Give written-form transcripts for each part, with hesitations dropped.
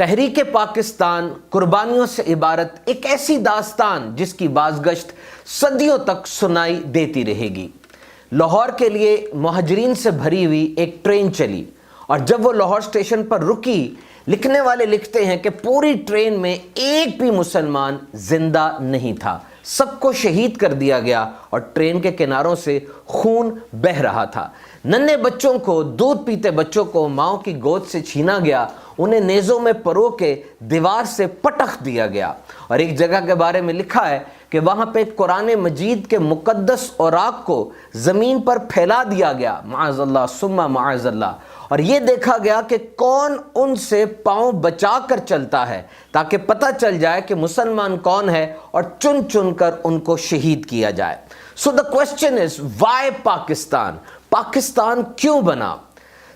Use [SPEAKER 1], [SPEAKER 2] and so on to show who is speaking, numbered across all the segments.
[SPEAKER 1] تحریک پاکستان قربانیوں سے عبارت ایک ایسی داستان جس کی بازگشت صدیوں تک سنائی دیتی رہے گی۔ لاہور کے لیے مہاجرین سے بھری ہوئی ایک ٹرین چلی اور جب وہ لاہور اسٹیشن پر رکی، لکھنے والے لکھتے ہیں کہ پوری ٹرین میں ایک بھی مسلمان زندہ نہیں تھا، سب کو شہید کر دیا گیا اور ٹرین کے کناروں سے خون بہہ رہا تھا۔ ننھے بچوں کو، دودھ پیتے بچوں کو ماؤں کی گود سے چھینا گیا، انہیں نیزوں میں پرو کے دیوار سے پٹخ دیا گیا۔ اور ایک جگہ کے بارے میں لکھا ہے کہ وہاں پہ قرآن مجید کے مقدس اوراق کو زمین پر پھیلا دیا گیا، معاذ اللہ ثم معاذ اللہ، اور یہ دیکھا گیا کہ کون ان سے پاؤں بچا کر چلتا ہے تاکہ پتہ چل جائے کہ مسلمان کون ہے اور چن چن کر ان کو شہید کیا جائے۔ So the question is, why Pakistan? Pakistan کیوں بنا؟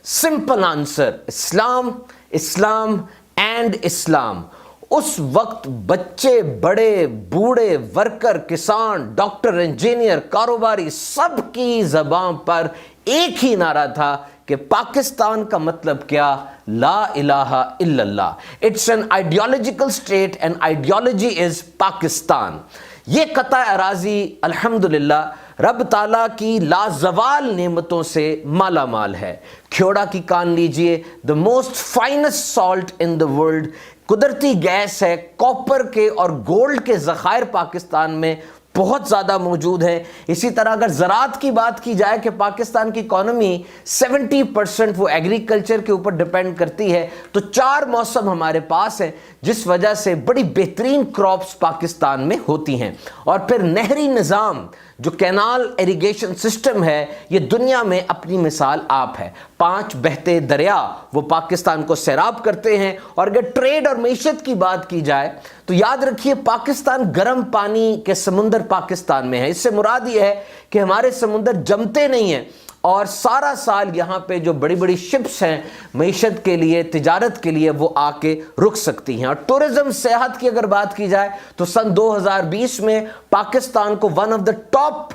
[SPEAKER 1] Simple answer, Islam, Islam and Islam. اس وقت بچے، بڑے، بوڑھے، ورکر، کسان، ڈاکٹر، انجینئر، کاروباری، سب کی زبان پر ایک ہی نعرہ تھا کہ پاکستان کا مطلب کیا؟ لا الہ الا اللہ۔ It's an ideological state and ideology is Pakistan. یہ قطع اراضی الحمدللہ رب تعالیٰ کی لازوال نعمتوں سے مالا مال ہے۔ کھیوڑا کی کان لیجئے، the most finest salt in the world، قدرتی گیس ہے، کاپر کے اور گولڈ کے ذخائر پاکستان میں بہت زیادہ موجود ہیں۔ اسی طرح اگر زراعت کی بات کی جائے کہ پاکستان کی اکانومی 70% وہ ایگریکلچر کے اوپر ڈیپینڈ کرتی ہے، تو 4 موسم ہمارے پاس ہیں جس وجہ سے بڑی بہترین کراپس پاکستان میں ہوتی ہیں۔ اور پھر نہری نظام جو کینال ایریگیشن سسٹم ہے، یہ دنیا میں اپنی مثال آپ ہے۔ 5 بہتے دریا وہ پاکستان کو سیراب کرتے ہیں۔ اور اگر ٹریڈ اور معیشت کی بات کی جائے تو یاد رکھیے پاکستان گرم پانی کے سمندر پاکستان میں ہے۔ اس سے مراد یہ ہے کہ ہمارے سمندر جمتے نہیں ہیں اور سارا سال یہاں پہ جو بڑی بڑی شپس ہیں معیشت کے لیے، تجارت کے لیے، وہ آ کے رک سکتی ہیں۔ اور ٹورزم، سیاحت کی اگر بات کی جائے تو سن 2020 میں پاکستان کو one of the top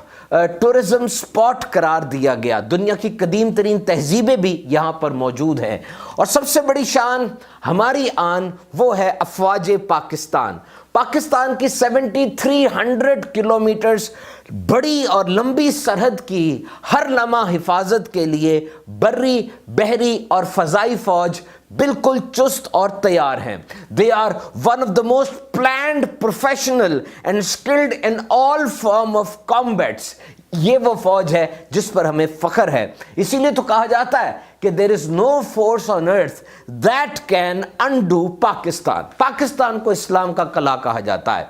[SPEAKER 1] tourism spot قرار دیا گیا۔ دنیا کی قدیم ترین تہذیبیں بھی یہاں پر موجود ہیں۔ اور سب سے بڑی شان ہماری آن وہ ہے افواج پاکستان۔ پاکستان کی 7300 کلومیٹرز بڑی اور لمبی سرحد کی ہر لمحہ حفاظت کے لیے بری، بحری اور فضائی فوج بالکل چست اور تیار ہیں۔ They are one of the most planned, professional and skilled in all form of combats۔ یہ وہ فوج ہے جس پر ہمیں فخر ہے۔ اسی لیے تو کہا جاتا ہے کہ there is no force on earth that can undo Pakistan. Pakistan کو اسلام کا قلعہ کہا جاتا ہے۔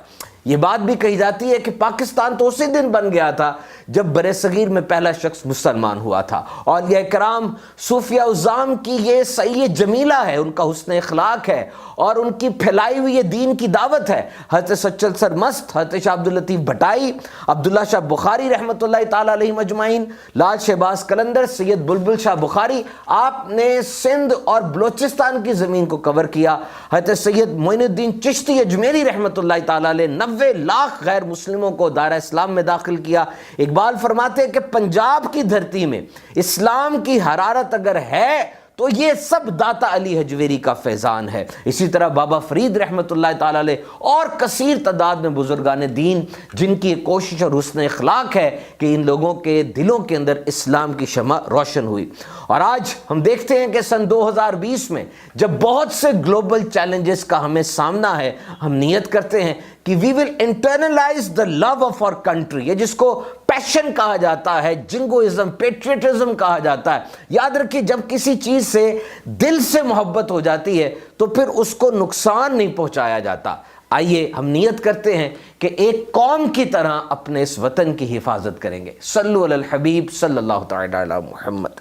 [SPEAKER 1] یہ بات بھی کہی جاتی ہے کہ پاکستان تو اسی دن بن گیا تھا جب برصغیر میں پہلا شخص مسلمان ہوا تھا۔ اولیاء کرام، صوفیاء عظام کی یہ سعی جمیلہ ہے، ان کا حسن اخلاق ہے اور ان کی پھیلائی ہوئی یہ دین کی دعوت ہے۔ حضرت سچل سرمست، حضرت شاہ عبداللطیف بھٹائی، عبداللہ شاہ بخاری رحمۃ اللہ تعالیٰ علیہ مجمعین، لال شہباز قلندر، سید بلبل شاہ بخاری، آپ نے سندھ اور بلوچستان کی زمین کو کور کیا۔ حضرت سید معین الدین چشتی اجمیری رحمۃ اللہ تعالیٰ علیہ 90 لاکھ غیر مسلموں کو دائرہ اسلام میں داخل کیا۔ اقبال فرماتے ہیں کہ پنجاب کی دھرتی میں اسلام کی حرارت اگر ہے تو یہ سب داتا علی حجویری کا فیضان ہے۔ اسی طرح بابا فرید رحمۃ اللہ تعالی علیہ اور کثیر تعداد میں بزرگان دین جن کی کوشش اور حسن اخلاق ہے کہ ان لوگوں کے دلوں کے اندر اسلام کی شمع روشن ہوئی۔ اور آج ہم دیکھتے ہیں کہ سن 2020 میں جب بہت سے گلوبل چیلنجز کا ہمیں سامنا ہے، ہم نیت کرتے ہیں کہ we will internalize the love of our country، یہ جس کو پیشن کہا جاتا ہے، جنگوازم، پیٹریٹزم کہا جاتا ہے۔ یاد رکھیے جب کسی چیز سے دل سے محبت ہو جاتی ہے تو پھر اس کو نقصان نہیں پہنچایا جاتا۔ آئیے ہم نیت کرتے ہیں کہ ایک قوم کی طرح اپنے اس وطن کی حفاظت کریں گے۔ صلو علی الحبیب صلی اللہ تعالی علی محمد۔